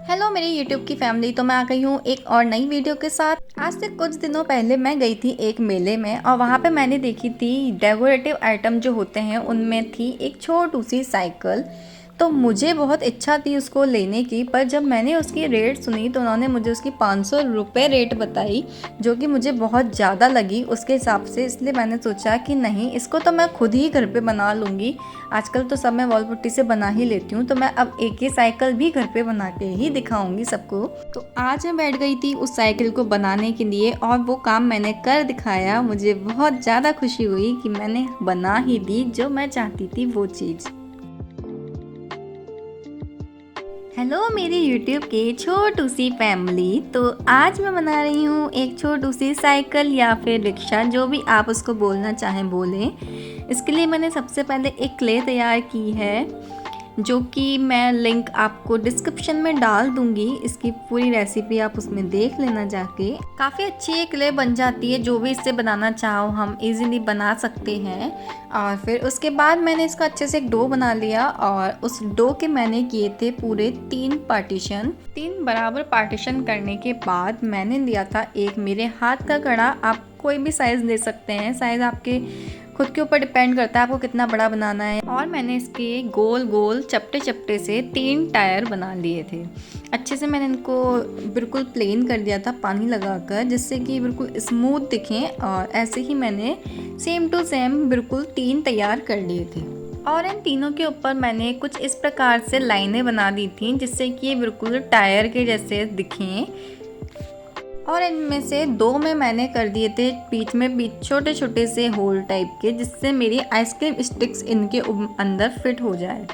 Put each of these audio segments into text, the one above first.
Hello मेरी YouTube की family. तो मैं आ गई हूँ एक और नई वीडियो के साथ। आज से कुछ दिनों पहले मैं गई थी एक मेले में और वहाँ पे मैंने देखी थी डेकोरेटिव आइटम जो होते हैं उनमें थी एक छोटी सी साइकिल। तो मुझे बहुत इच्छा थी उसको लेने की, पर जब मैंने उसकी रेट सुनी तो उन्होंने मुझे उसकी 500 रुपये रेट बताई, जो कि मुझे बहुत ज़्यादा लगी उसके हिसाब से। इसलिए मैंने सोचा कि नहीं, इसको तो मैं खुद ही घर पे बना लूँगी। आजकल तो सब मैं वॉल पुट्टी से बना ही लेती हूँ, तो मैं अब एक ही साइकिल भी घर पे बना के ही दिखाऊंगी सबको। तो आज मैं बैठ गई थी उस साइकिल को बनाने के लिए और वो काम मैंने कर दिखाया। मुझे बहुत ज़्यादा खुशी हुई कि मैंने बना ही दी जो मैं चाहती थी वो चीज़। हेलो मेरी YouTube के छोटू सी फैमिली। तो आज मैं बना रही हूँ एक छोटू सी साइकिल या फिर रिक्शा, जो भी आप उसको बोलना चाहें बोलें। इसके लिए मैंने सबसे पहले एक क्ले तैयार की है, जो कि मैं लिंक आपको डिस्क्रिप्शन में डाल दूंगी। इसकी पूरी रेसिपी आप उसमें देख लेना जाके। काफ़ी अच्छी ये क्ले बन जाती है, जो भी इससे बनाना चाहो हम इजीली बना सकते हैं। और फिर उसके बाद मैंने इसका अच्छे से एक डो बना लिया और उस डो के मैंने किए थे पूरे 3 बराबर पार्टीशन करने के बाद मैंने लिया था एक मेरे हाथ का कड़ा। आप कोई भी साइज़ ले सकते हैं, साइज़ आपके खुद के ऊपर डिपेंड करता है आपको कितना बड़ा बनाना है। और मैंने इसके गोल गोल चपटे चपटे से 3 टायर बना लिए थे। अच्छे से मैंने इनको बिल्कुल प्लेन कर दिया था पानी लगाकर, जिससे कि बिल्कुल स्मूथ दिखें। और ऐसे ही मैंने सेम टू सेम बिल्कुल 3 तैयार कर लिए थे। और इन तीनों के ऊपर मैंने कुछ इस प्रकार से लाइनें बना दी थी, जिससे कि ये बिल्कुल टायर के जैसे दिखें। और इनमें से 2 में मैंने कर दिए थे बीच छोटे छोटे से होल टाइप के, जिससे मेरी आइसक्रीम स्टिक्स इनके अंदर फिट हो जाए।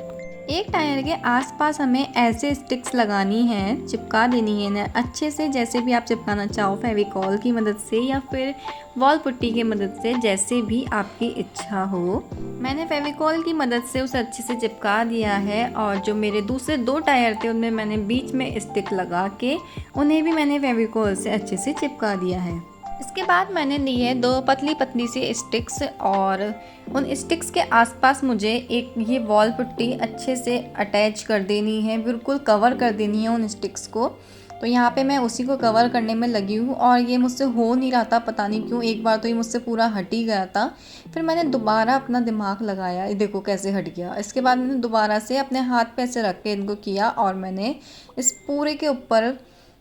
एक टायर के आसपास हमें ऐसे स्टिक्स लगानी है, चिपका देनी है ना अच्छे से, जैसे भी आप चिपकाना चाहो, फेविकॉल की मदद से या फिर वॉल पुट्टी की मदद से, जैसे भी आपकी इच्छा हो। मैंने फेविकॉल की मदद से उसे अच्छे से चिपका दिया है। और जो मेरे दूसरे 2 टायर थे उनमें मैंने बीच में स्टिक लगा के उन्हें भी मैंने फेविकॉल से अच्छे से चिपका दिया है। इसके बाद मैंने लिए 2 पतली पतली सी स्टिक्स और उन स्टिक्स के आसपास मुझे एक ये वॉल पुट्टी अच्छे से अटैच कर देनी है, बिल्कुल कवर कर देनी है उन स्टिक्स को। तो यहाँ पे मैं उसी को कवर करने में लगी हूँ और ये मुझसे हो नहीं रहा था, पता नहीं क्यों। एक बार तो ये मुझसे पूरा हट ही गया था। फिर मैंने दोबारा अपना दिमाग लगाया, ये देखो कैसे हट गया। इसके बाद मैंने दोबारा से अपने हाथ पे ऐसे रख के इनको किया और मैंने इस पूरे के ऊपर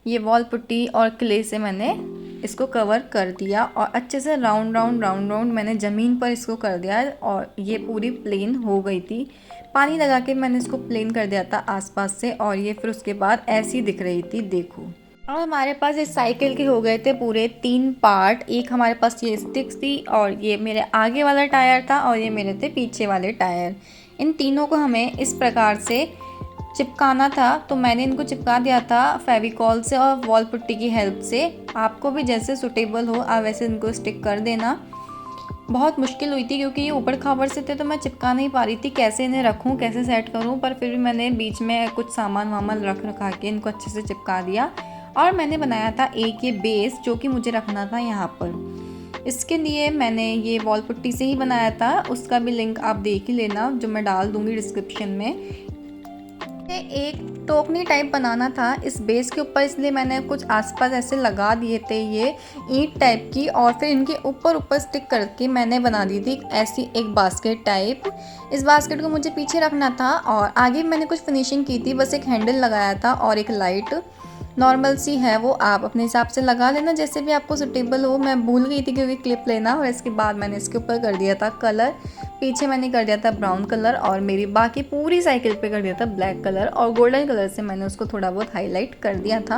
ये वॉल पुट्टी और क्ले से मैंने इसको कवर कर दिया और अच्छे से राउंड राउंड मैंने ज़मीन पर इसको कर दिया और ये पूरी प्लेन हो गई थी। पानी लगा के मैंने इसको प्लेन कर दिया था आसपास से और ये फिर उसके बाद ऐसी दिख रही थी, देखो। और हमारे पास इस साइकिल के हो गए थे पूरे 3 पार्ट। एक हमारे पास ये स्टिक्स थी और ये मेरे आगे वाला टायर था और ये मेरे थे पीछे वाले टायर। इन तीनों को हमें इस प्रकार से चिपकाना था, तो मैंने इनको चिपका दिया था फेविकॉल से और वॉल पुट्टी की हेल्प से। आपको भी जैसे सूटेबल हो आप वैसे इनको स्टिक कर देना। बहुत मुश्किल हुई थी क्योंकि ये ऊपर खाबर से थे, तो मैं चिपका नहीं पा रही थी कैसे इन्हें रखूं, कैसे सेट करूं। पर फिर भी मैंने बीच में कुछ सामान वामान रखा के इनको अच्छे से चिपका दिया। और मैंने बनाया था एक ये बेस, जो कि मुझे रखना था यहाँ पर। इसके लिए मैंने ये वॉल पुट्टी से ही बनाया था, उसका भी लिंक आप देख ही लेना, जो मैं डाल दूँगी डिस्क्रिप्शन में। एक टोकनी टाइप बनाना था इस बेस के ऊपर, इसलिए मैंने कुछ आसपास ऐसे लगा दिए थे ये ईंट टाइप की। और फिर इनके ऊपर स्टिक करके मैंने बना दी थी ऐसी एक बास्केट टाइप। इस बास्केट को मुझे पीछे रखना था और आगे मैंने कुछ फिनिशिंग की थी, बस एक हैंडल लगाया था और एक लाइट नॉर्मल सी है, वो आप अपने हिसाब से लगा लेना जैसे भी आपको सूटेबल हो। मैं भूल गई थी क्योंकि क्लिप लेना। और इसके बाद मैंने इसके ऊपर कर दिया था कलर, पीछे मैंने कर दिया था ब्राउन कलर और मेरी बाकी पूरी साइकिल पे कर दिया था ब्लैक कलर और गोल्डन कलर से मैंने उसको थोड़ा बहुत हाईलाइट कर दिया था।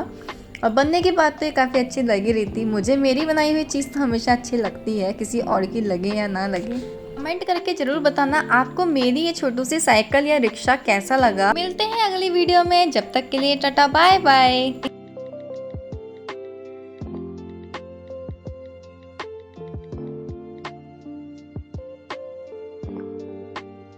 और बनने के बाद तो ये काफ़ी अच्छी लगी रही थी मुझे। मेरी बनाई हुई चीज़ तो हमेशा अच्छी लगती है, किसी और की लगे या ना लगे। कमेंट करके ज़रूर बताना आपको मेरी ये छोटी सी साइकिल या रिक्शा कैसा लगा। मिलते हैं अगली वीडियो में, जब तक के लिए टाटा बाय बाय।